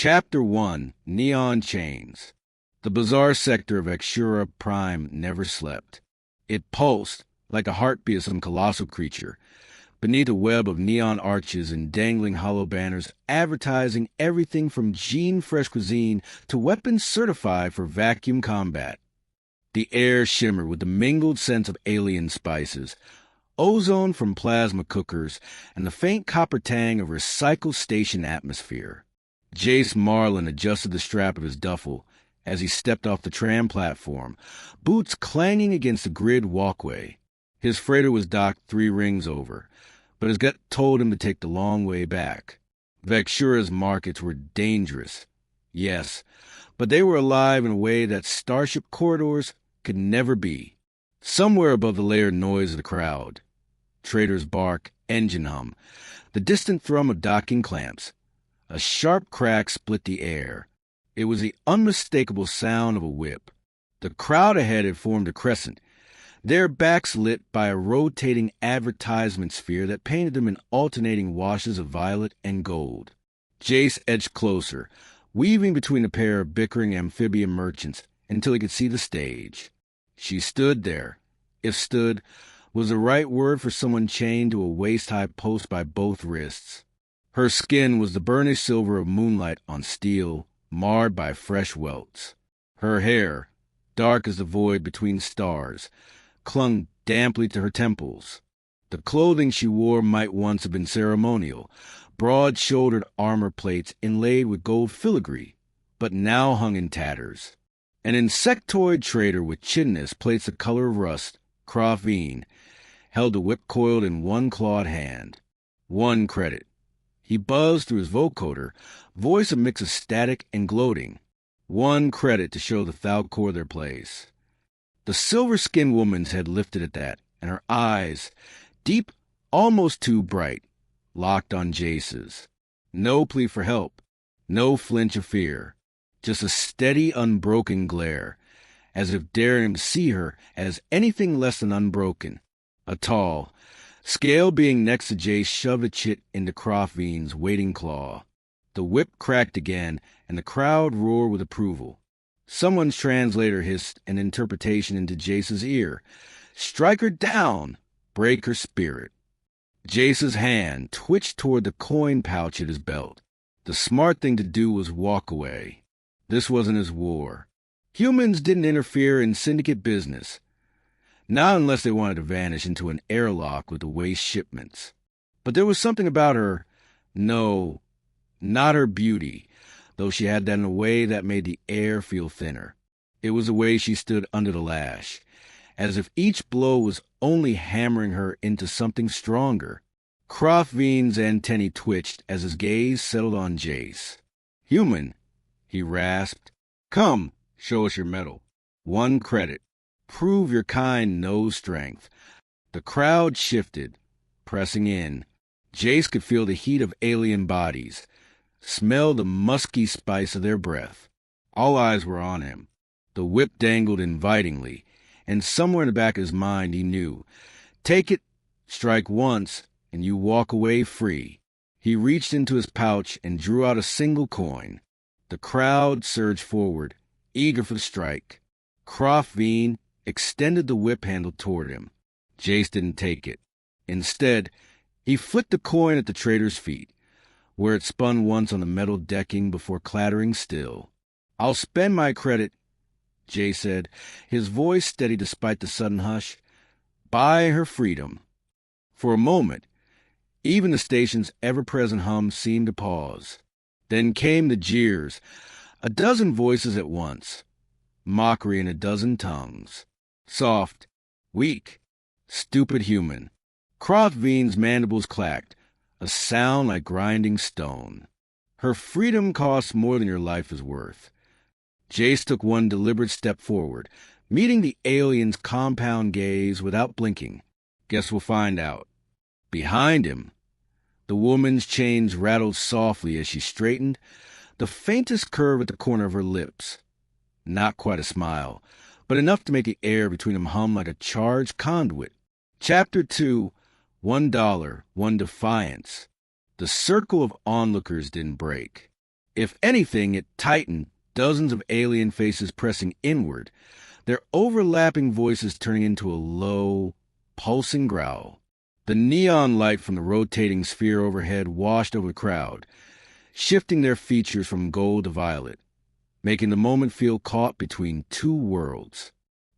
Chapter 1, Neon Chains. The bizarre sector of Vexura Prime never slept. It pulsed like a heartbeat of some colossal creature, beneath a web of neon arches and dangling hollow banners advertising everything from gene-fresh cuisine to weapons certified for vacuum combat. The air shimmered with the mingled scents of alien spices, ozone from plasma cookers, and the faint copper tang of recycled station atmosphere. Jace Marlin adjusted the strap of his duffel as he stepped off the tram platform, boots clanging against the grid walkway. His freighter was docked 3 rings over, but his gut told him to take the long way back. Vexura's markets were dangerous, yes, but they were alive in a way that Starship corridors could never be. Somewhere above the layered noise of the crowd, traders bark, engine hum, the distant thrum of docking clamps. A sharp crack split the air. It was the unmistakable sound of a whip. The crowd ahead had formed a crescent, their backs lit by a rotating advertisement sphere that painted them in alternating washes of violet and gold. Jace edged closer, weaving between a pair of bickering amphibian merchants until he could see the stage. She stood there, if stood was the right word for someone chained to a waist-high post by both wrists. Her skin was the burnished silver of moonlight on steel, marred by fresh welts. Her hair, dark as the void between stars, clung damply to her temples. The clothing she wore might once have been ceremonial, broad-shouldered armor plates inlaid with gold filigree, but now hung in tatters. An insectoid trader with chitinous plates the color of rust, Croft-Veen, held the whip coiled in one clawed hand. 1 credit. He buzzed through his vocoder, voice a mix of static and gloating. 1 credit to show the Thal-Korr their place. The silver-skinned woman's head lifted at that, and her eyes, deep, almost too bright, locked on Jace's. No plea for help, no flinch of fear, just a steady, unbroken glare, as if daring him to see her as anything less than unbroken. A tall, scale being next to Jace shoved a chit into Croft-Veen's waiting claw. The whip cracked again, and the crowd roared with approval. Someone's translator hissed an interpretation into Jace's ear. "Strike her down! Break her spirit!" Jace's hand twitched toward the coin pouch at his belt. The smart thing to do was walk away. This wasn't his war. Humans didn't interfere in syndicate business. Not unless they wanted to vanish into an airlock with the waste shipments. But there was something about her. No, not her beauty, though she had that in a way that made the air feel thinner. It was the way she stood under the lash, as if each blow was only hammering her into something stronger. Croft-Veen's antennae twitched as his gaze settled on Jace. "Human," he rasped. "Come, show us your mettle. 1 credit. Prove your kind knows strength." The crowd shifted, pressing in. Jace could feel the heat of alien bodies, smell the musky spice of their breath. All eyes were on him. The whip dangled invitingly, and somewhere in the back of his mind he knew, take it, strike once, and you walk away free. He reached into his pouch and drew out a single coin. The crowd surged forward, eager for the strike. Croft-Veen extended the whip handle toward him. Jace didn't take it. Instead, he flicked the coin at the trader's feet, where it spun once on the metal decking before clattering still. "I'll spend my credit," Jace said, his voice steady despite the sudden hush. "Buy her freedom." For a moment, even the station's ever-present hum seemed to pause. Then came the jeers, a dozen voices at once, mockery in a dozen tongues. Soft, weak, stupid human. Croft-Veen's mandibles clacked, a sound like grinding stone. Her freedom costs more than your life is worth. Jace took 1 deliberate step forward, meeting the alien's compound gaze without blinking. Guess we'll find out. Behind him, the woman's chains rattled softly as she straightened, the faintest curve at the corner of her lips. Not quite a smile, but enough to make the air between them hum like a charged conduit. Chapter 2, $1, 1 Defiance. The circle of onlookers didn't break. If anything, it tightened, dozens of alien faces pressing inward, their overlapping voices turning into a low, pulsing growl. The neon light from the rotating sphere overhead washed over the crowd, shifting their features from gold to violet, making the moment feel caught between two worlds.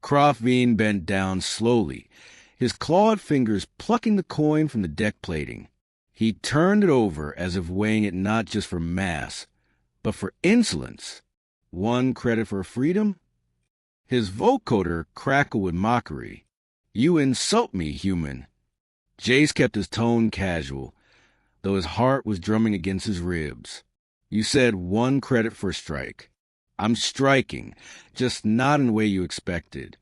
Krofveen bent down slowly, his clawed fingers plucking the coin from the deck plating. He turned it over as if weighing it not just for mass, but for insolence. 1 credit for freedom? His vocoder crackled with mockery. You insult me, human. Jace kept his tone casual, though his heart was drumming against his ribs. You said 1 credit for a strike. I'm striking, just not in the way you expected.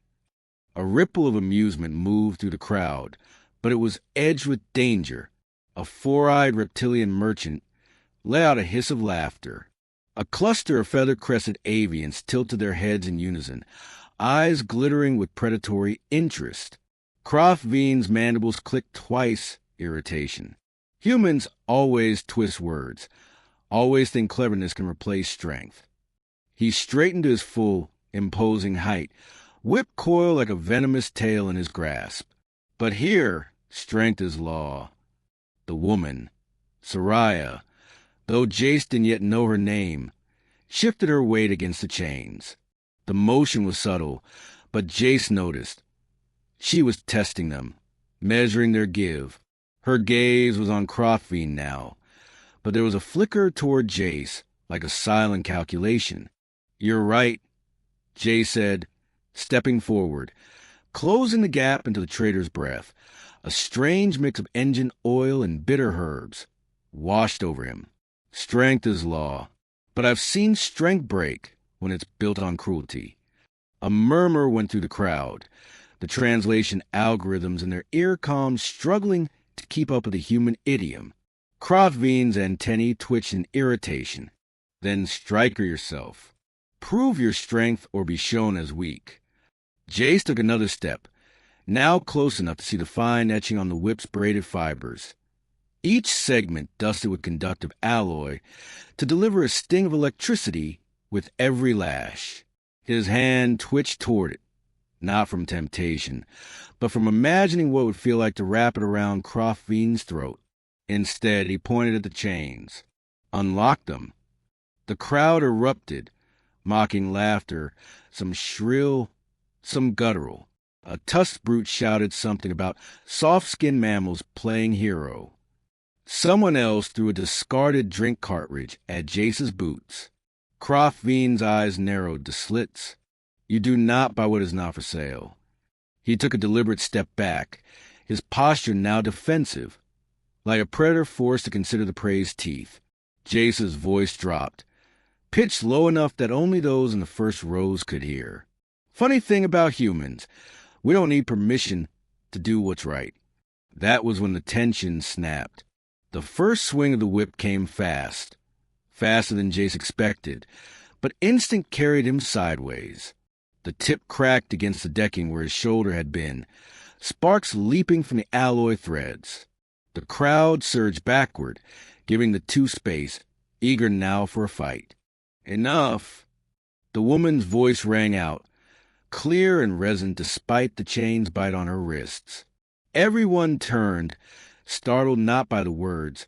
A ripple of amusement moved through the crowd, but it was edged with danger. A 4-eyed reptilian merchant let out a hiss of laughter. A cluster of feather-crested avians tilted their heads in unison, eyes glittering with predatory interest. Krofveen's mandibles clicked twice, irritation. Humans always twist words, always think cleverness can replace strength. He straightened to his full, imposing height, whip coil like a venomous tail in his grasp. But here, strength is law. The woman, Soraya, though Jace didn't yet know her name, shifted her weight against the chains. The motion was subtle, but Jace noticed. She was testing them, measuring their give. Her gaze was on Krofveen now, but there was a flicker toward Jace, like a silent calculation. You're right, Jace said, stepping forward, closing the gap into the trader's breath. A strange mix of engine oil and bitter herbs washed over him. Strength is law, but I've seen strength break when it's built on cruelty. A murmur went through the crowd, the translation algorithms in their earcoms struggling to keep up with the human idiom. Krofveen's antennae twitched in irritation. Then striker yourself. Prove your strength or be shown as weak. Jace took another step, now close enough to see the fine etching on the whip's braided fibers. Each segment dusted with conductive alloy to deliver a sting of electricity with every lash. His hand twitched toward it, not from temptation, but from imagining what it would feel like to wrap it around Krofveen's throat. Instead, he pointed at the chains. Unlock them. The crowd erupted, mocking laughter, some shrill, some guttural. A tusked brute shouted something about soft-skinned mammals playing hero. Someone else threw a discarded drink cartridge at Jace's boots. Krofveen's eyes narrowed to slits. You do not buy what is not for sale. He took a deliberate step back, his posture now defensive, like a predator forced to consider the prey's teeth. Jace's voice dropped, pitched low enough that only those in the first rows could hear. Funny thing about humans, we don't need permission to do what's right. That was when the tension snapped. The first swing of the whip came fast, faster than Jace expected, but instinct carried him sideways. The tip cracked against the decking where his shoulder had been, sparks leaping from the alloy threads. The crowd surged backward, giving the two space, eager now for a fight. Enough! The woman's voice rang out, clear and resonant despite the chains bite on her wrists. Everyone turned, startled not by the words,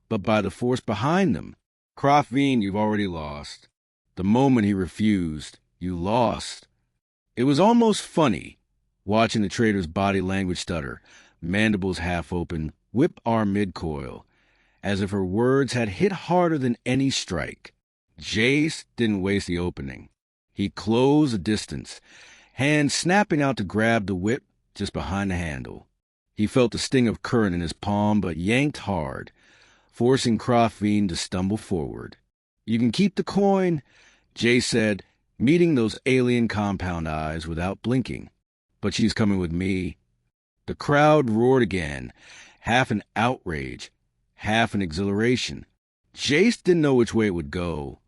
but by the force behind them. Krofveen, you've already lost. The moment he refused, you lost. It was almost funny, watching the trader's body language stutter, mandibles half open, whip arm mid-coil, as if her words had hit harder than any strike. Jace didn't waste the opening. He closed the distance, hand snapping out to grab the whip just behind the handle. He felt the sting of current in his palm, but yanked hard, forcing Krofveen to stumble forward. You can keep the coin, Jace said, meeting those alien compound eyes without blinking. But she's coming with me. The crowd roared again, half in outrage, half in exhilaration. Jace didn't know which way it would go,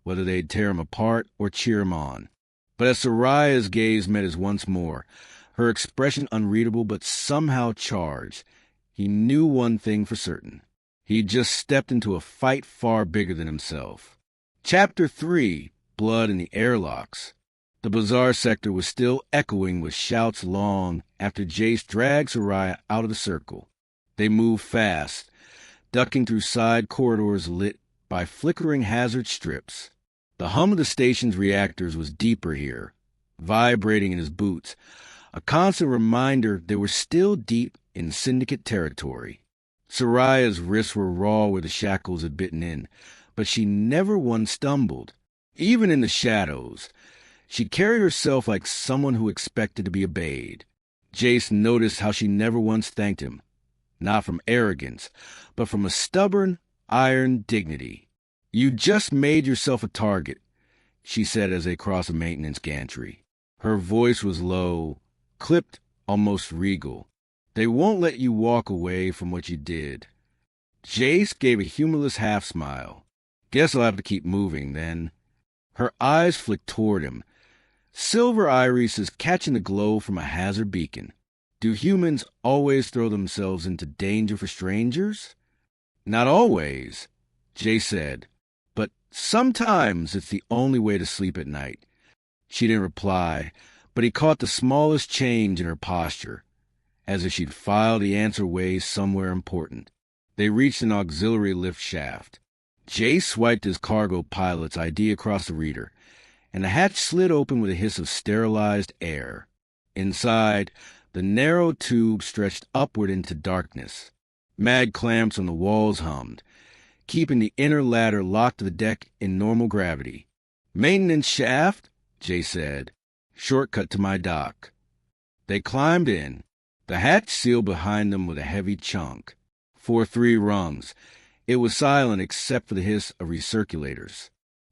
whether they'd tear him apart or cheer him on. But as Soraya's gaze met his once more, her expression unreadable but somehow charged, he knew one thing for certain. He'd just stepped into a fight far bigger than himself. Chapter 3, Blood in the Airlocks. The bazaar sector was still echoing with shouts long after Jace dragged Soraya out of the circle. They moved fast, ducking through side corridors lit by flickering hazard strips. The hum of the station's reactors was deeper here, vibrating in his boots, a constant reminder they were still deep in syndicate territory. Soraya's wrists were raw where the shackles had bitten in, but she never once stumbled. Even in the shadows, she carried herself like someone who expected to be obeyed. Jace noticed how she never once thanked him, not from arrogance, but from a stubborn, iron dignity. "You just made yourself a target," she said as they crossed a maintenance gantry. Her voice was low, clipped, almost regal. "They won't let you walk away from what you did." Jace gave a humorless half-smile. "Guess I'll have to keep moving, then." Her eyes flicked toward him, silver irises catching the glow from a hazard beacon. Do humans always throw themselves into danger for strangers? "Not always," Jay said, "but sometimes it's the only way to sleep at night." She didn't reply, but he caught the smallest change in her posture, as if she'd filed the answer way somewhere important. They reached an auxiliary lift shaft. Jay swiped his cargo pilot's ID across the reader, and the hatch slid open with a hiss of sterilized air. Inside, the narrow tube stretched upward into darkness. Mag clamps on the walls hummed, keeping the inner ladder locked to the deck in normal gravity. "Maintenance shaft," Jay said. "Shortcut to my dock." They climbed in. The hatch sealed behind them with a heavy chunk. 3 rungs. It was silent except for the hiss of recirculators.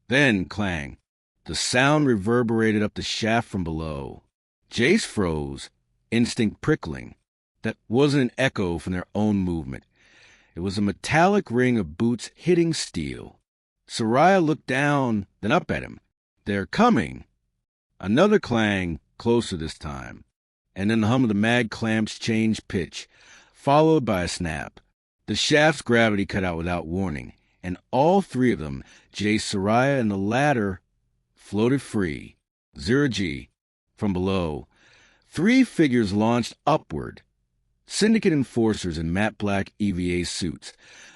Then, clang. The sound reverberated up the shaft from below. Jace froze, instinct prickling. That wasn't an echo from their own movement. It was a metallic ring of boots hitting steel. Soraya looked down, then up at him. "They're coming." Another clang, closer this time. And then the hum of the mag clamps changed pitch, followed by a snap. The shaft's gravity cut out without warning, and all 3 of them, Jace, Soraya, and the ladder, floated free, 0G, from below. 3 figures launched upward. Syndicate enforcers in matte black EVA suits,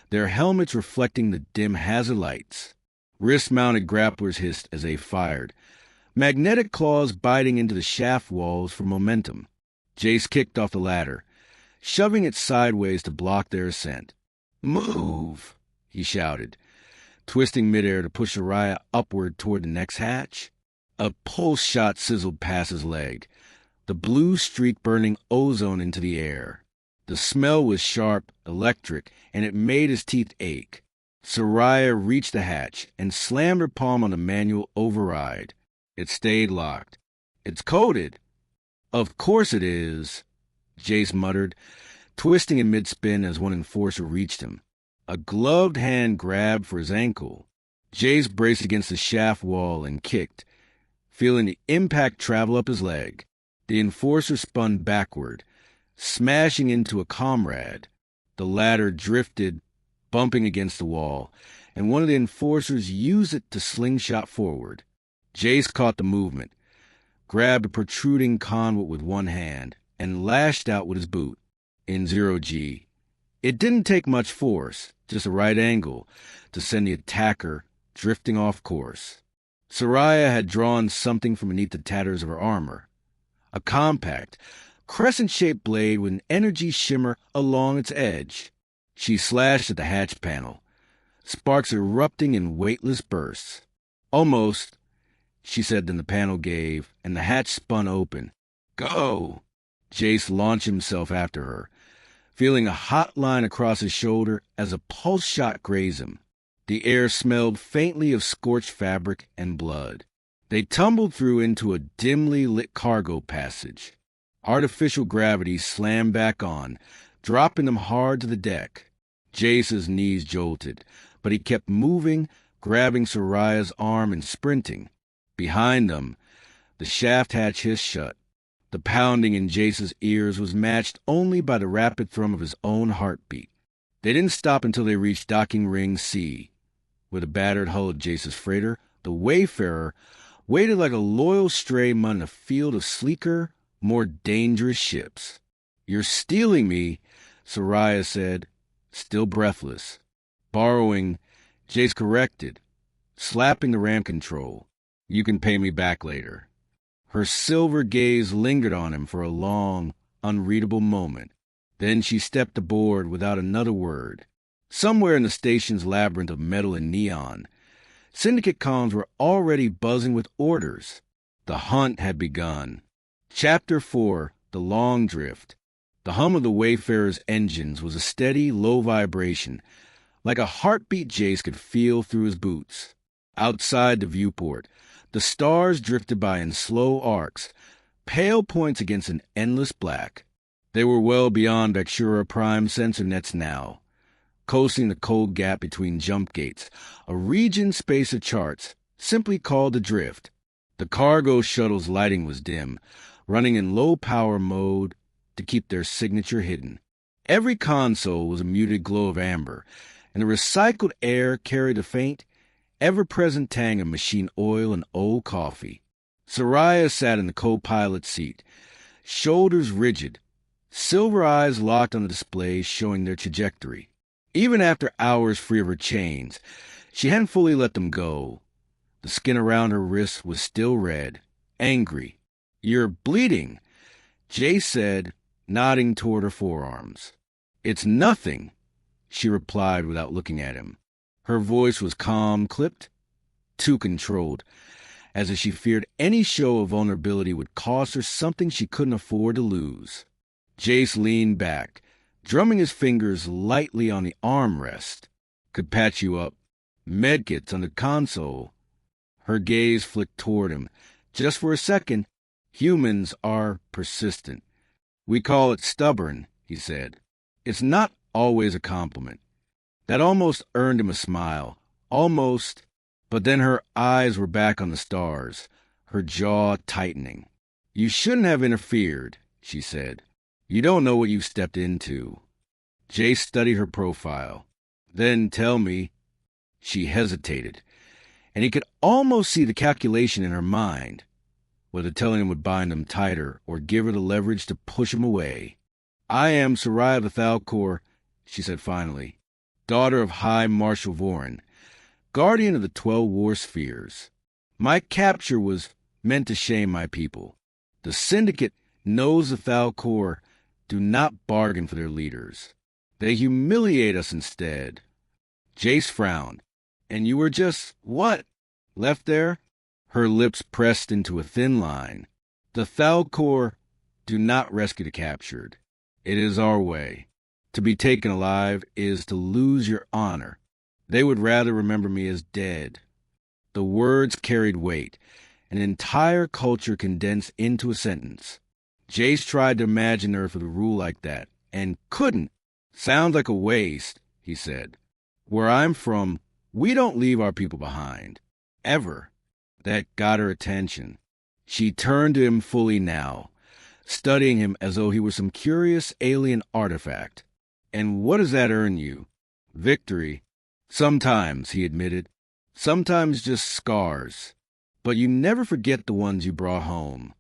their helmets reflecting the dim hazard lights. Wrist-mounted grapplers hissed as they fired, magnetic claws biting into the shaft walls for momentum. Jace kicked off the ladder, shoving it sideways to block their ascent. "Move!" he shouted, twisting midair to push Soraya upward toward the next hatch. A pulse shot sizzled past his leg, the blue streak burning ozone into the air. The smell was sharp, electric, and it made his teeth ache. Soraya reached the hatch and slammed her palm on the manual override. It stayed locked. "It's coded." "Of course it is," Jace muttered, twisting in mid-spin as one enforcer reached him. A gloved hand grabbed for his ankle. Jace braced against the shaft wall and kicked, feeling the impact travel up his leg. The enforcer spun backward, smashing into a comrade. The ladder drifted, bumping against the wall, and one of the enforcers used it to slingshot forward. Jace caught the movement, grabbed a protruding conduit with one hand, and lashed out with his boot, in 0G. It didn't take much force, just a right angle, to send the attacker drifting off course. Soraya had drawn something from beneath the tatters of her armor. A compact, crescent-shaped blade with an energy shimmer along its edge. She slashed at the hatch panel, sparks erupting in weightless bursts. "Almost," she said, then the panel gave, and the hatch spun open. "Go!" Jace launched himself after her, feeling a hot line across his shoulder as a pulse shot grazed him. The air smelled faintly of scorched fabric and blood. They tumbled through into a dimly lit cargo passage. Artificial gravity slammed back on, dropping them hard to the deck. Jace's knees jolted, but he kept moving, grabbing Soraya's arm and sprinting. Behind them, the shaft hatch hissed shut. The pounding in Jace's ears was matched only by the rapid thrum of his own heartbeat. They didn't stop until they reached docking ring C. With the battered hull of Jace's freighter, the Wayfarer waited like a loyal stray among a field of sleeker, more dangerous ships. "You're stealing me," Soraya said, still breathless. "Borrowing," Jace corrected, slapping the ram control. "You can pay me back later." Her silver gaze lingered on him for a long, unreadable moment. Then she stepped aboard without another word. Somewhere in the station's labyrinth of metal and neon, syndicate comms were already buzzing with orders. The hunt had begun. Chapter 4, The Long Drift. The hum of the Wayfarer's engines was a steady, low vibration, like a heartbeat Jace could feel through his boots. Outside the viewport, the stars drifted by in slow arcs, pale points against an endless black. They were well beyond Vexura Prime sensor nets now, coasting the cold gap between jump gates, a region space of charts, simply called the Drift. The cargo shuttle's lighting was dim, running in low-power mode to keep their signature hidden. Every console was a muted glow of amber, and the recycled air carried a faint, ever-present tang of machine oil and old coffee. Soraya sat in the co-pilot seat, shoulders rigid, silver eyes locked on the displays showing their trajectory. Even after hours free of her chains, she hadn't fully let them go. The skin around her wrists was still red, angry. "You're bleeding," Jace said, nodding toward her forearms. "It's nothing," she replied without looking at him. Her voice was calm, clipped, too controlled, as if she feared any show of vulnerability would cost her something she couldn't afford to lose. Jace leaned back, drumming his fingers lightly on the armrest. "Could patch you up. Medkits on the console." Her gaze flicked toward him. "Just for a second. Humans are persistent." "We call it stubborn," he said. "It's not always a compliment." That almost earned him a smile. Almost. But then her eyes were back on the stars, her jaw tightening. "You shouldn't have interfered," she said. "You don't know what you've stepped into." Jace studied her profile. "Then tell me." She hesitated, and he could almost see the calculation in her mind, whether telling him would bind him tighter or give her the leverage to push him away. "I am Soraya the Thal-Korr," she said finally, "daughter of High Marshal Vorin, guardian of the 12 war spheres. My capture was meant to shame my people. The syndicate knows the Thal-Korr do not bargain for their leaders. They humiliate us instead." Jace frowned. "And you were just, what, left there?" Her lips pressed into a thin line. "The Thal-Korr do not rescue the captured. It is our way. To be taken alive is to lose your honor. They would rather remember me as dead." The words carried weight, an entire culture condensed into a sentence. Jace tried to imagine Earth with a rule like that, and couldn't. "Sounds like a waste," he said. "Where I'm from, we don't leave our people behind. Ever." That got her attention. She turned to him fully now, studying him as though he were some curious alien artifact. "And what does that earn you?" "Victory." "Sometimes," he admitted. "Sometimes just scars. But you never forget the ones you brought home."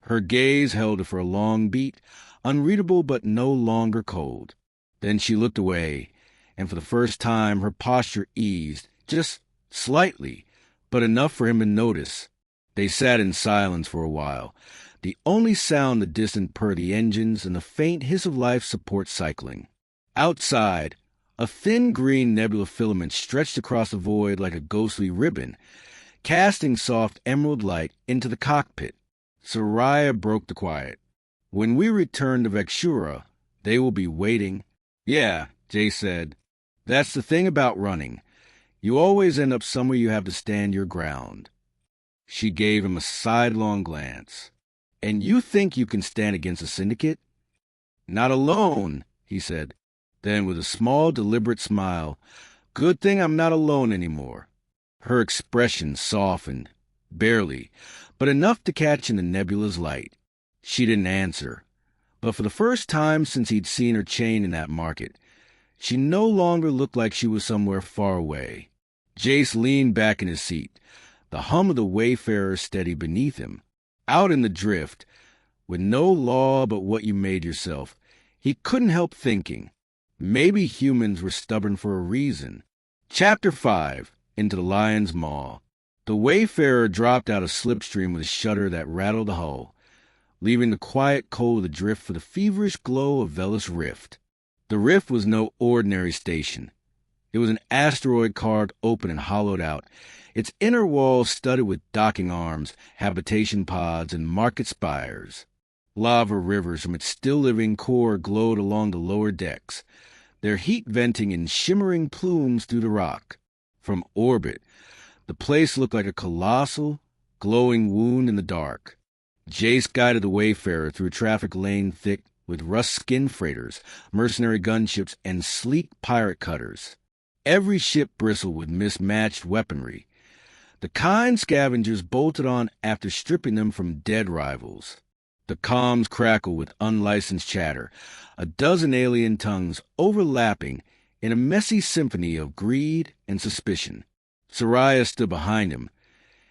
Her gaze held it for a long beat, unreadable but no longer cold. Then she looked away, and for the first time her posture eased, just slightly, but enough for him to notice. They sat in silence for a while, the only sound the distant purr of the engines and the faint hiss of life support cycling. Outside, a thin green nebula filament stretched across the void like a ghostly ribbon, casting soft emerald light into the cockpit. Soraya broke the quiet. "When we return to Vexura, they will be waiting." "Yeah," Jay said. "That's the thing about running. You always end up somewhere you have to stand your ground." She gave him a sidelong glance. "And you think you can stand against a syndicate?" "Not alone," he said. Then, with a small, deliberate smile, "Good thing I'm not alone anymore." Her expression softened, barely, but enough to catch in the nebula's light. She didn't answer, but for the first time since he'd seen her chain in that market, she no longer looked like she was somewhere far away. Jace leaned back in his seat, the hum of the Wayfarer steady beneath him. Out in the drift, with no law but what you made yourself, he couldn't help thinking, maybe humans were stubborn for a reason. Chapter 5, Into the Lion's Maw. The Wayfarer dropped out of slipstream with a shudder that rattled the hull, leaving the quiet cold of the drift for the feverish glow of Velos Rift. The Rift was no ordinary station. It was an asteroid carved open and hollowed out, its inner walls studded with docking arms, habitation pods, and market spires. Lava rivers from its still-living core glowed along the lower decks, their heat venting in shimmering plumes through the rock. From orbit, the place looked like a colossal, glowing wound in the dark. Jace guided the Wayfarer through a traffic lane thick with rust-skinned freighters, mercenary gunships, and sleek pirate cutters. Every ship bristled with mismatched weaponry, the kind scavengers bolted on after stripping them from dead rivals. The comms crackled with unlicensed chatter, a dozen alien tongues overlapping in a messy symphony of greed and suspicion. Soraya stood behind him,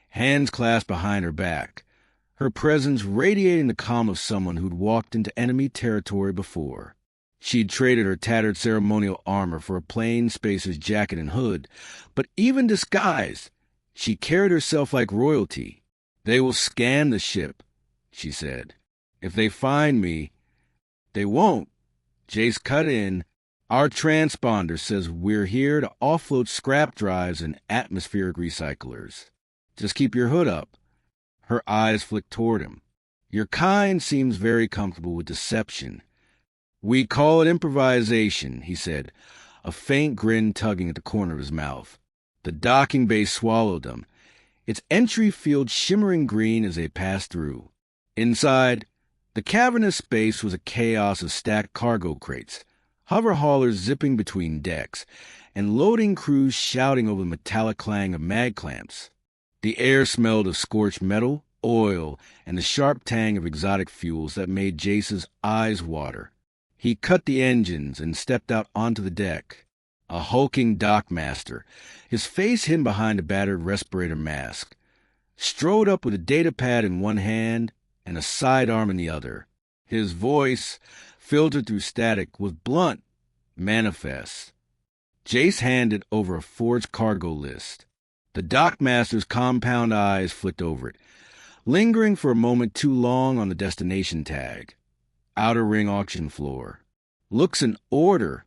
hands clasped behind her back, her presence radiating the calm of someone who'd walked into enemy territory before. She'd traded her tattered ceremonial armor for a plain spacer's jacket and hood, but even disguised, she carried herself like royalty. "They will scan the ship," she said. "If they find me..." "They won't." Jace cut in. "Our transponder says we're here to offload scrap drives and atmospheric recyclers. Just keep your hood up." Her eyes flicked toward him. "Your kind seems very comfortable with deception." "We call it improvisation," he said, a faint grin tugging at the corner of his mouth. The docking bay swallowed them, its entry field shimmering green as they passed through. Inside, the cavernous space was a chaos of stacked cargo crates, hover haulers zipping between decks, and loading crews shouting over the metallic clang of mag clamps. The air smelled of scorched metal, oil, and the sharp tang of exotic fuels that made Jace's eyes water. He cut the engines and stepped out onto the deck. A hulking dockmaster, his face hidden behind a battered respirator mask, strode up with a data pad in one hand and a sidearm in the other. His voice, filtered through static, was blunt, manifest. Jace handed over a forged cargo list. The dockmaster's compound eyes flicked over it, lingering for a moment too long on the destination tag. Outer ring auction floor. "Looks in order,"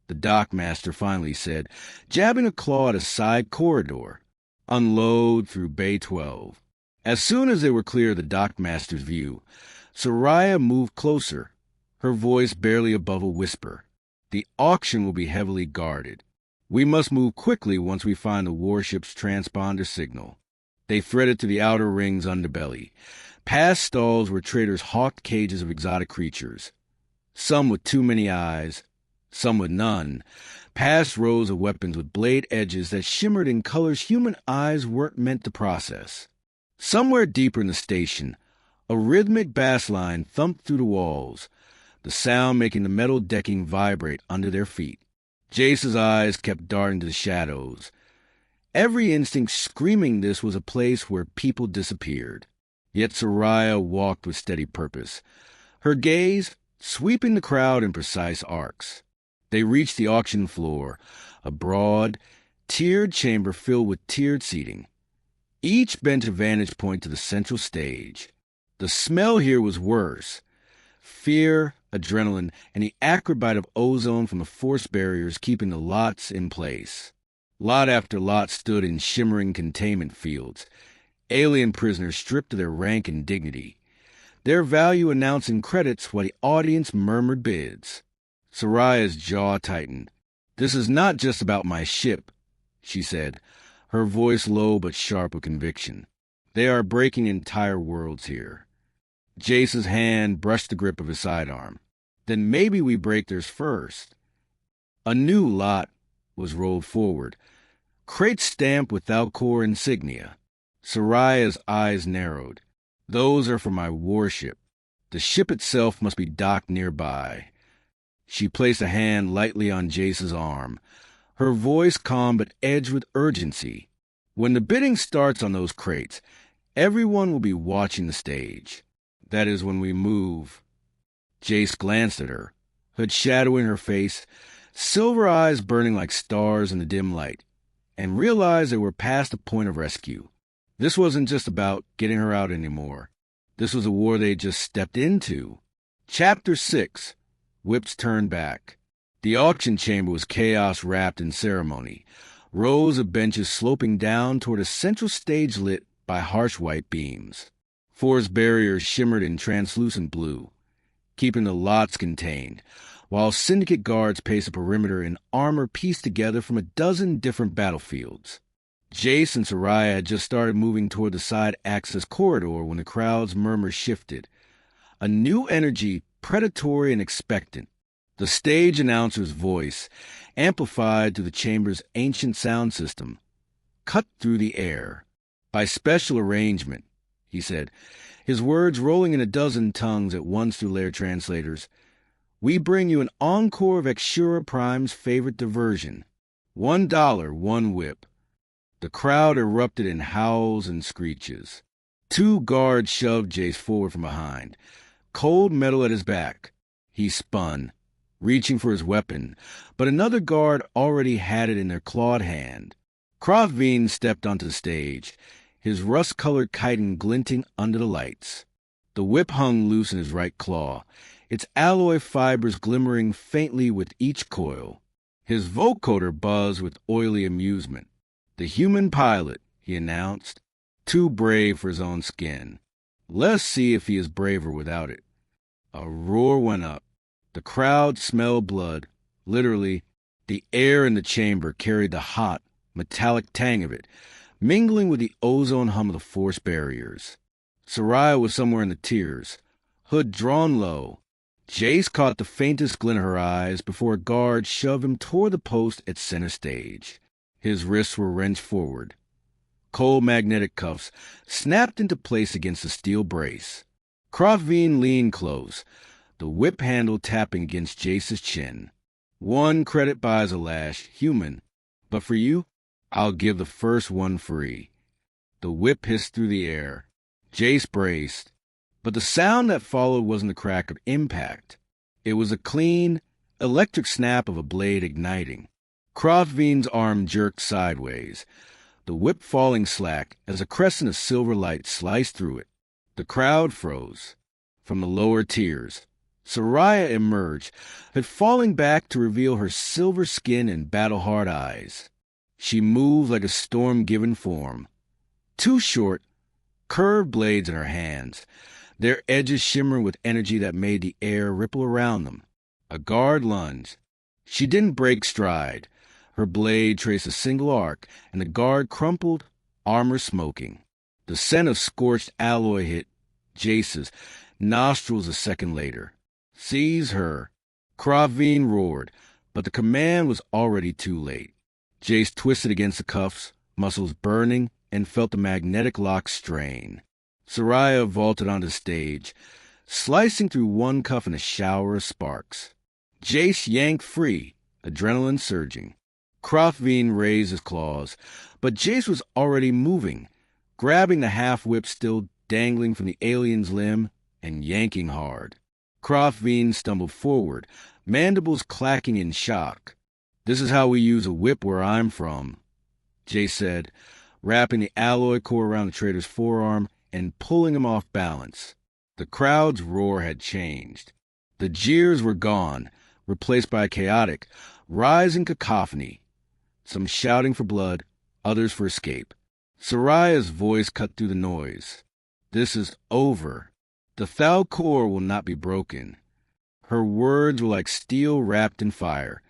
the dockmaster finally said, jabbing a claw at a side corridor. "Unload through Bay 12. As soon as they were clear of the dockmaster's view, Soraya moved closer, her voice barely above a whisper. "The auction will be heavily guarded. We must move quickly once we find the warship's transponder signal." They threaded through the outer ring's underbelly, past stalls where traders hawked cages of exotic creatures, some with too many eyes, some with none, past rows of weapons with blade edges that shimmered in colors human eyes weren't meant to process. Somewhere deeper in the station, a rhythmic bass line thumped through the walls, the sound making the metal decking vibrate under their feet. Jace's eyes kept darting to the shadows, every instinct screaming this was a place where people disappeared. Yet Soraya walked with steady purpose, her gaze sweeping the crowd in precise arcs. They reached the auction floor, a broad, tiered chamber filled with tiered seating. Each bent a vantage point to the central stage. The smell here was worse. Fear, adrenaline, and the acrid bite of ozone from the force barriers keeping the lots in place. Lot after lot stood in shimmering containment fields, alien prisoners stripped of their rank and dignity, their value announcing credits while the audience murmured bids. Soraya's jaw tightened. "This is not just about my ship," she said, her voice low but sharp with conviction. "They are breaking entire worlds here." Jace's hand brushed the grip of his sidearm. "Then maybe we break theirs first." A new lot was rolled forward, crates stamped with Thal-Korr insignia. Soraya's eyes narrowed. "Those are for my warship. The ship itself must be docked nearby." She placed a hand lightly on Jace's arm, her voice calm but edged with urgency. "When the bidding starts on those crates, everyone will be watching the stage. That is when we move." Jace glanced at her, hood shadowing her face, silver eyes burning like stars in the dim light, and realized they were past the point of rescue. This wasn't just about getting her out anymore. This was a war they had just stepped into. Chapter 6. Whips Turn Back. The auction chamber was chaos wrapped in ceremony, rows of benches sloping down toward a central stage lit by harsh white beams. Forest barriers shimmered in translucent blue, keeping the lots contained, while syndicate guards paced the perimeter in armor pieced together from a dozen different battlefields. Jace and Soraya had just started moving toward the side access corridor when the crowd's murmur shifted. A new energy, predatory and expectant. The stage announcer's voice, amplified through the chamber's ancient sound system, cut through the air. "By special arrangement," he said, his words rolling in a dozen tongues at once through layered translators, "we bring you an encore of Vexura Prime's favorite diversion. $1, 1 whip." The crowd erupted in howls and screeches. 2 guards shoved Jace forward from behind, cold metal at his back. He spun, reaching for his weapon, but another guard already had it in their clawed hand. Kroveen stepped onto the stage, his rust-colored chitin glinting under the lights. The whip hung loose in his right claw, its alloy fibers glimmering faintly with each coil. His vocoder buzzed with oily amusement. "The human pilot," he announced, "too brave for his own skin. Let's see if he is braver without it." A roar went up. The crowd smelled blood. Literally, the air in the chamber carried the hot, metallic tang of it, mingling with the ozone hum of the force barriers. Soraya was somewhere in the tiers, hood drawn low. Jace caught the faintest glint of her eyes before a guard shoved him toward the post at center stage. His wrists were wrenched forward. Cold magnetic cuffs snapped into place against the steel brace. Kroveen leaned close, the whip handle tapping against Jace's chin. "1 credit buys a lash, human. But for you, I'll give the first one free." The whip hissed through the air. Jace braced, but the sound that followed wasn't the crack of impact. It was a clean, electric snap of a blade igniting. Kroveen's arm jerked sideways, the whip falling slack as a crescent of silver light sliced through it. The crowd froze. From the lower tiers, Soraya emerged, but falling back to reveal her silver skin and battle-hard eyes. She moved like a storm given form. 2 short, curved blades in her hands, their edges shimmering with energy that made the air ripple around them. A guard lunged. She didn't break stride. Her blade traced a single arc, and the guard crumpled, armor smoking. The scent of scorched alloy hit Jace's nostrils a second later. "Seize her!" Kroveen roared, but the command was already too late. Jace twisted against the cuffs, muscles burning, and felt the magnetic lock strain. Soraya vaulted onto the stage, slicing through one cuff in a shower of sparks. Jace yanked free, adrenaline surging. Kroveen raised his claws, but Jace was already moving, grabbing the half-whip still dangling from the alien's limb and yanking hard. Kroveen stumbled forward, mandibles clacking in shock. "This is how we use a whip where I'm from," Jace said, wrapping the alloy core around the trader's forearm and pulling him off balance. The crowd's roar had changed. The jeers were gone, replaced by a chaotic, rising cacophony. Some shouting for blood, others for escape. Soraya's voice cut through the noise. "This is over. The Thal-Korr will not be broken." Her words were like steel wrapped in fire,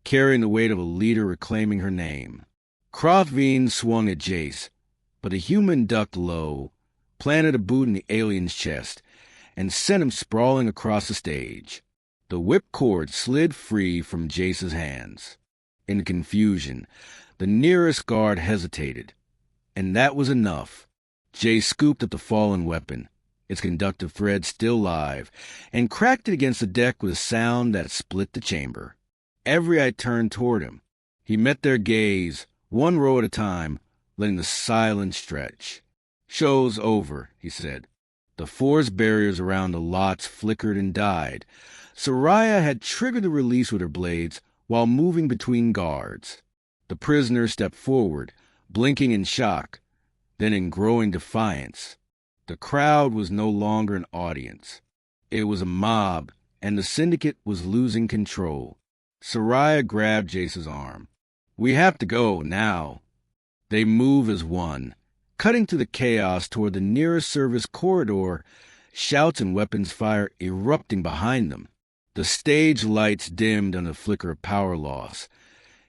carrying the weight of a leader reclaiming her name. Kroveen swung at Jace, but the human ducked low, planted a boot in the alien's chest, and sent him sprawling across the stage. The whip cord slid free from Jace's hands. In confusion, the nearest guard hesitated, and that was enough. Jace scooped up the fallen weapon, its conductive thread still live, and cracked it against the deck with a sound that split the chamber. Every eye turned toward him. He met their gaze, one row at a time, letting the silence stretch. "Show's over," he said. The force barriers around the lots flickered and died. Soraya had triggered the release with her blades while moving between guards. The prisoner stepped forward, blinking in shock, then in growing defiance. The crowd was no longer an audience. It was a mob, and the syndicate was losing control. Soraya grabbed Jace's arm. "We have to go, now." They move as one, cutting through the chaos toward the nearest service corridor, shouts and weapons fire erupting behind them. The stage lights dimmed on the flicker of power loss,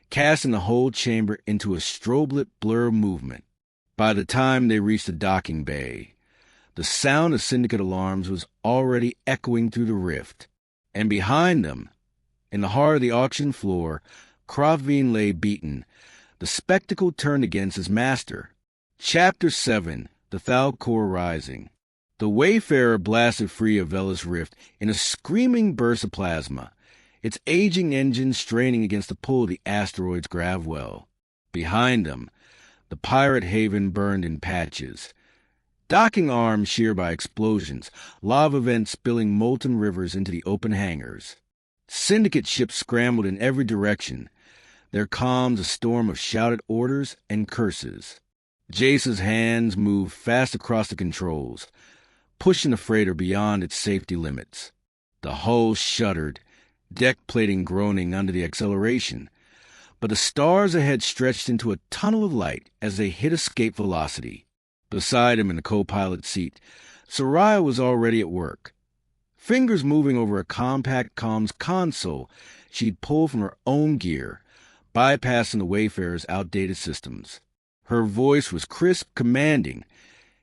casting the whole chamber into a strobe-lit blur of movement. By the time they reached the docking bay, the sound of syndicate alarms was already echoing through the rift, and behind them, in the heart of the auction floor, Kraveen lay beaten. The spectacle turned against his master. Chapter 7, The Thal-Korr Rising. The Wayfarer blasted free of Velis Rift in a screaming burst of plasma, its aging engine straining against the pull of the asteroid's gravwell. Behind them, the pirate haven burned in patches, docking arms sheared by explosions, lava vents spilling molten rivers into the open hangars. Syndicate ships scrambled in every direction, their comms a storm of shouted orders and curses. Jace's hands moved fast across the controls, pushing the freighter beyond its safety limits. The hull shuddered, deck plating groaning under the acceleration, but the stars ahead stretched into a tunnel of light as they hit escape velocity. Beside him in the co-pilot seat, Soraya was already at work. Fingers moving over a compact comms console she'd pulled from her own gear, bypassing the Wayfarer's outdated systems. Her voice was crisp, commanding,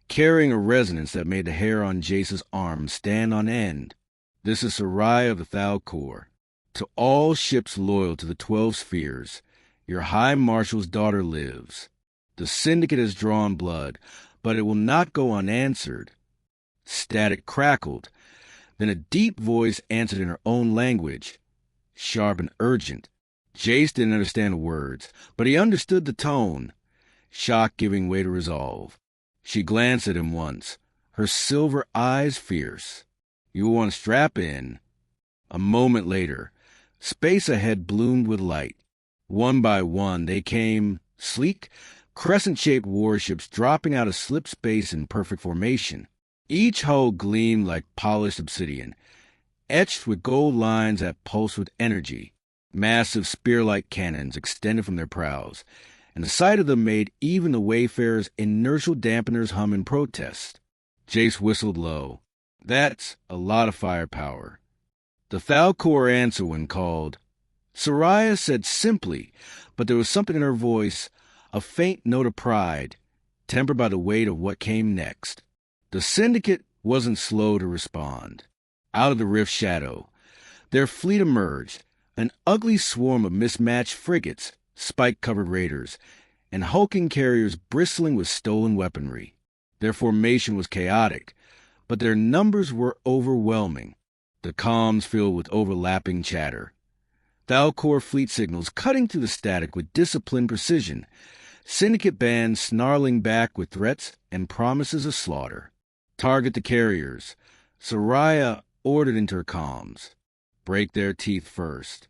carrying a resonance that made the hair on Jace's arm stand on end. "This is Soraya of the Thal-Korr. To all ships loyal to the 12 spheres, your High Marshal's daughter lives. The Syndicate has drawn blood, but it will not go unanswered." Static crackled. Then a deep voice answered in her own language, sharp and urgent. Jace didn't understand the words, but he understood the tone, shock giving way to resolve. She glanced at him once, her silver eyes fierce. "You want to strap in." A moment later, space ahead bloomed with light. One by one, they came, sleek, crescent-shaped warships dropping out of slip space in perfect formation. Each hull gleamed like polished obsidian, etched with gold lines that pulsed with energy. Massive spear-like cannons extended from their prows, and the sight of them made even the Wayfarer's inertial dampeners hum in protest. Jace whistled low. "That's a lot of firepower." The Thal-Korr answered when called. Soraya said simply, but there was something in her voice, a faint note of pride, tempered by the weight of what came next. The Syndicate wasn't slow to respond. Out of the rift shadow, their fleet emerged, an ugly swarm of mismatched frigates, spike-covered raiders, and hulking carriers bristling with stolen weaponry. Their formation was chaotic, but their numbers were overwhelming. The comms filled with overlapping chatter. Thal-Korr fleet signals cutting through the static with disciplined precision. Syndicate bands snarling back with threats and promises of slaughter. "Target the carriers," Soraya ordered into her comms. "Break their teeth first."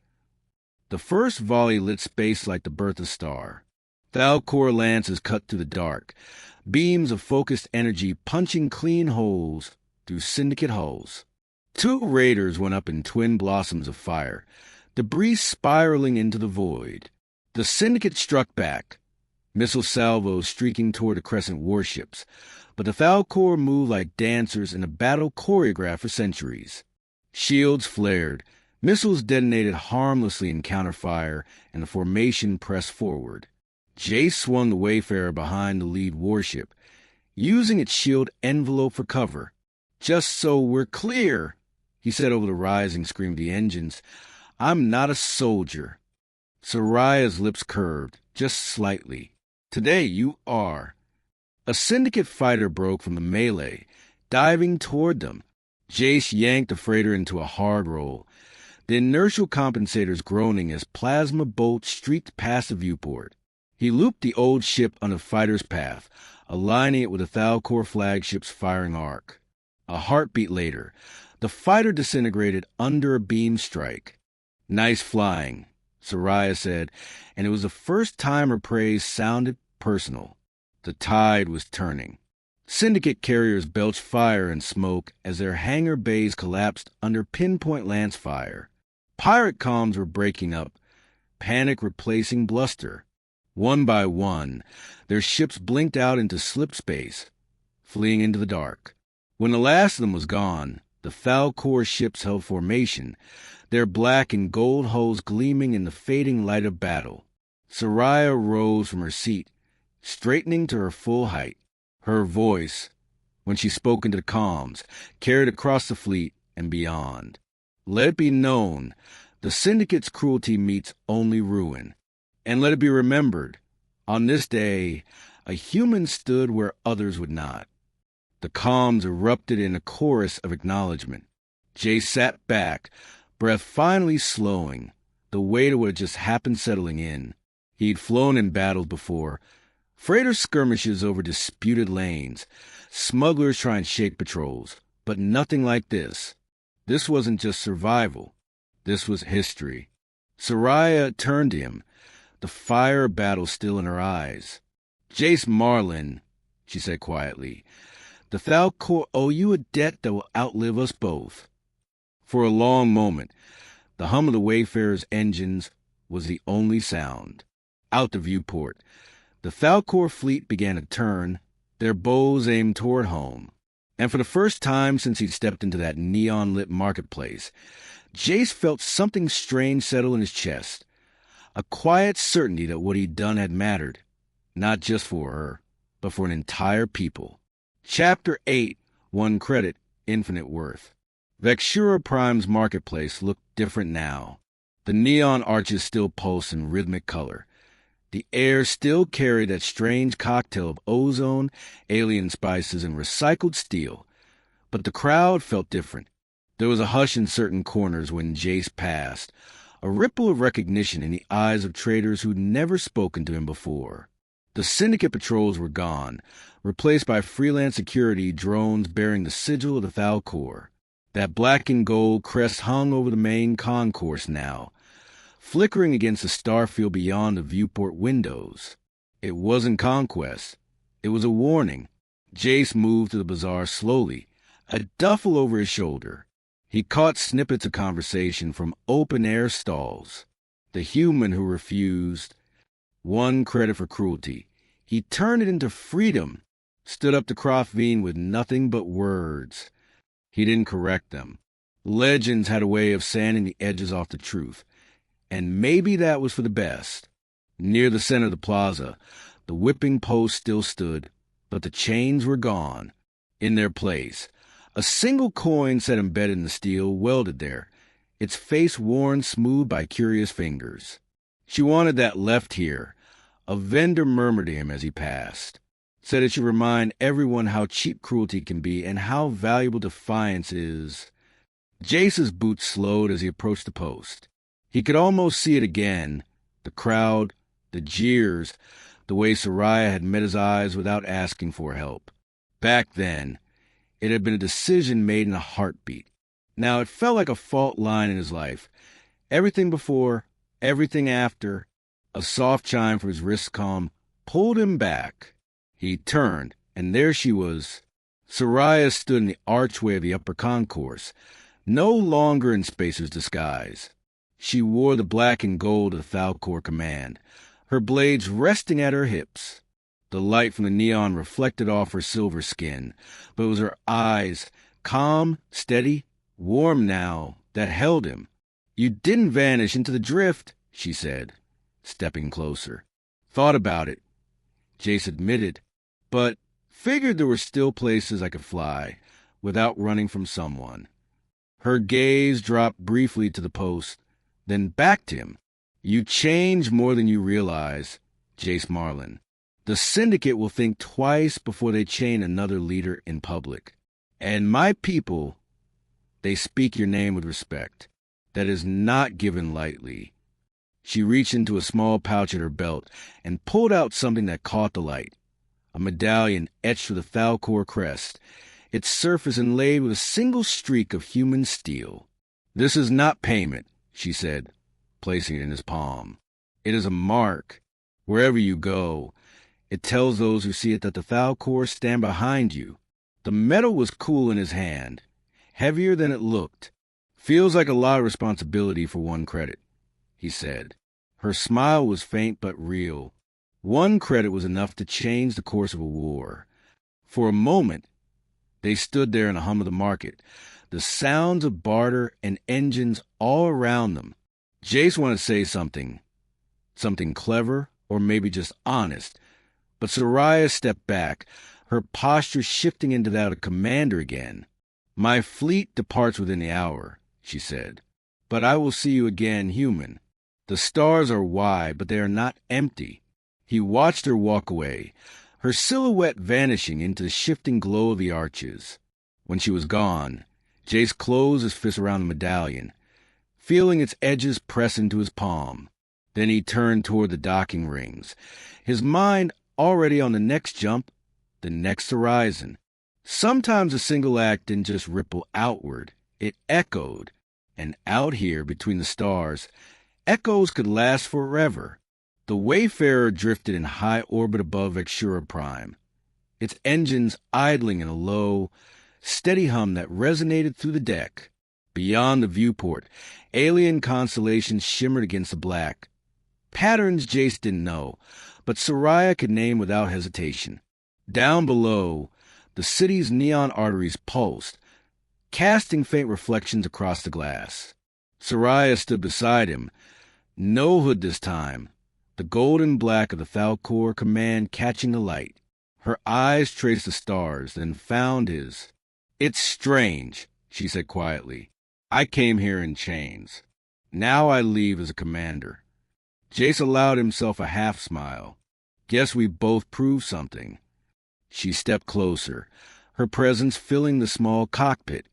The first volley lit space like the birth of a star. Thal-Korr lances cut through the dark, beams of focused energy punching clean holes through Syndicate hulls. 2 raiders went up in twin blossoms of fire, debris spiraling into the void. The Syndicate struck back, missile salvos streaking toward the crescent warships, but the Thal-Korr moved like dancers in a battle choreographed for centuries. Shields flared, missiles detonated harmlessly in counterfire, and the formation pressed forward. Jace swung the Wayfarer behind the lead warship, using its shield envelope for cover. "Just so we're clear," he said over the rising scream of the engines, "I'm not a soldier." Soraya's lips curved, just slightly. "Today you are." A Syndicate fighter broke from the melee, diving toward them. Jace yanked the freighter into a hard roll, the inertial compensators groaning as plasma bolts streaked past the viewport. He looped the old ship on the fighter's path, aligning it with the Thal-Korr flagship's firing arc. A heartbeat later, the fighter disintegrated under a beam strike. "Nice flying," Soraya said, and it was the first time her praise sounded personal. The tide was turning. Syndicate carriers belched fire and smoke as their hangar bays collapsed under pinpoint lance fire. Pirate comms were breaking up, panic replacing bluster. One by one, their ships blinked out into slip space, fleeing into the dark. When the last of them was gone, the Thal-Korr ships held formation, their black and gold hulls gleaming in the fading light of battle. Soraya rose from her seat, straightening to her full height. Her voice, when she spoke into the comms, carried across the fleet and beyond. "Let it be known, the Syndicate's cruelty meets only ruin. And let it be remembered, on this day, a human stood where others would not." The comms erupted in a chorus of acknowledgement. Jace sat back, breath finally slowing, the weight of what had just happened settling in. He'd flown in battles before, freighter skirmishes over disputed lanes, smugglers trying to shake patrols, but nothing like this. This wasn't just survival. This was history. Soraya turned to him, the fire of battle still in her eyes. "Jace Marlin," she said quietly, "the Thal-Korr owe you a debt that will outlive us both." For a long moment, the hum of the Wayfarer's engines was the only sound. Out the viewport, the Thal-Korr fleet began to turn, their bows aimed toward home. And for the first time since he'd stepped into that neon-lit marketplace, Jace felt something strange settle in his chest. A quiet certainty that what he'd done had mattered, not just for her, but for an entire people. Chapter 8 won credit, infinite worth. Vexura Prime's marketplace looked different now. The neon arches still pulsed in rhythmic color. The air still carried that strange cocktail of ozone, alien spices, and recycled steel. But the crowd felt different. There was a hush in certain corners when Jace passed, a ripple of recognition in the eyes of traders who'd never spoken to him before. The syndicate patrols were gone, replaced by freelance security drones bearing the sigil of the Thal-Korr. That black and gold crest hung over the main concourse now, flickering against the starfield beyond the viewport windows. It wasn't conquest. It was a warning. Jace moved to the bazaar slowly, a duffel over his shoulder. He caught snippets of conversation from open-air stalls. The human who refused won credit for cruelty. He turned it into freedom, stood up to Croftveen with nothing but words. He didn't correct them. Legends had a way of sanding the edges off the truth, and maybe that was for the best. Near the center of the plaza, the whipping post still stood, but the chains were gone. In their place, a single coin sat embedded in the steel, welded there, its face worn smooth by curious fingers. "She wanted that left here," a vendor murmured to him as he passed. Said it should remind everyone how cheap cruelty can be and how valuable defiance is. Jace's boots slowed as he approached the post. He could almost see it again, the crowd, the jeers, the way Soraya had met his eyes without asking for help. Back then, it had been a decision made in a heartbeat. Now it felt like a fault line in his life. Everything before, everything after. A soft chime for his wrist comm pulled him back. He turned, and there she was. Soraya stood in the archway of the upper concourse, no longer in Spacer's disguise. She wore the black and gold of the Thal-Korr command, her blades resting at her hips. The light from the neon reflected off her silver skin, but it was her eyes, calm, steady, warm now, that held him. "You didn't vanish into the drift," she said, stepping closer. "Thought about it," Jace admitted, "but figured there were still places I could fly, without running from someone." Her gaze dropped briefly to the post, then back to him. "You change more than you realize, Jace Marlin. The syndicate will think twice before they chain another leader in public. And my people, they speak your name with respect. that is not given lightly. She reached into a small pouch at her belt and pulled out something that caught the light. A medallion etched with a Thal-Korr crest, its surface inlaid with a single streak of human steel. "This is not payment," she said, placing it in his palm. "It is a mark. Wherever you go, it tells those who see it that the Thal-Korr stand behind you." The metal was cool in his hand, heavier than it looked. "Feels like a lot of responsibility for one credit," he said. Her smile was faint but real. One credit was enough to change the course of a war. For a moment, they stood there in the hum of the market, the sounds of barter and engines all around them. Jace wanted to say something clever or maybe just honest, but Soraya stepped back, her posture shifting into that of commander again. "My fleet departs within the hour," she said, "but I will see you again human. The stars are wide, but they are not empty." He watched her walk away, her silhouette vanishing into the shifting glow of the arches. When she was gone, Jace closed his fist around the medallion, feeling its edges press into his palm. Then he turned toward the docking rings, his mind already on the next jump, the next horizon. Sometimes a single act didn't just ripple outward, it echoed. And out here, between the stars, echoes could last forever. The Wayfarer drifted in high orbit above Vexura Prime, its engines idling in a low, steady hum that resonated through the deck. Beyond the viewport, alien constellations shimmered against the black. Patterns Jace didn't know, but Soraya could name without hesitation. Down below, the city's neon arteries pulsed, casting faint reflections across the glass. Soraya stood beside him, no hood this time, the golden black of the Thal-Korr command catching the light. Her eyes traced the stars, then found his. "It's strange," she said quietly. "I came here in chains. Now I leave as a commander." Jace allowed himself a half-smile. "Guess we both proved something." She stepped closer, her presence filling the small cockpit.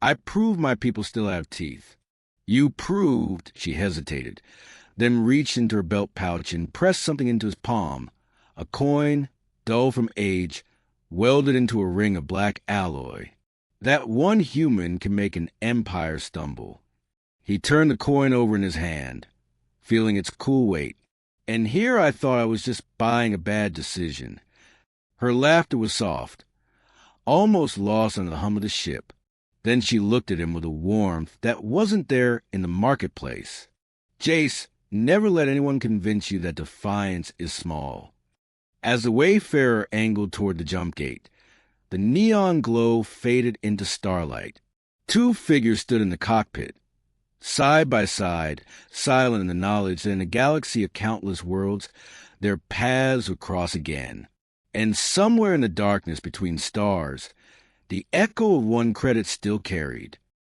"I proved my people still have teeth." "You proved," she hesitated, then reached into her belt pouch and pressed something into his palm, a coin, dull from age, welded into a ring of black alloy. "That one human can make an empire stumble." He turned the coin over in his hand, feeling its cool weight. "And here I thought I was just buying a bad decision." Her laughter was soft, almost lost under the hum of the ship. Then she looked at him with a warmth that wasn't there in the marketplace. "Jace, never let anyone convince you that Defiance is small." As the Wayfarer angled toward the jump gate, the neon glow faded into starlight. Two figures stood in the cockpit, side by side, silent in the knowledge that in a galaxy of countless worlds, their paths would cross again. And somewhere in the darkness between stars, the echo of one credit still carried.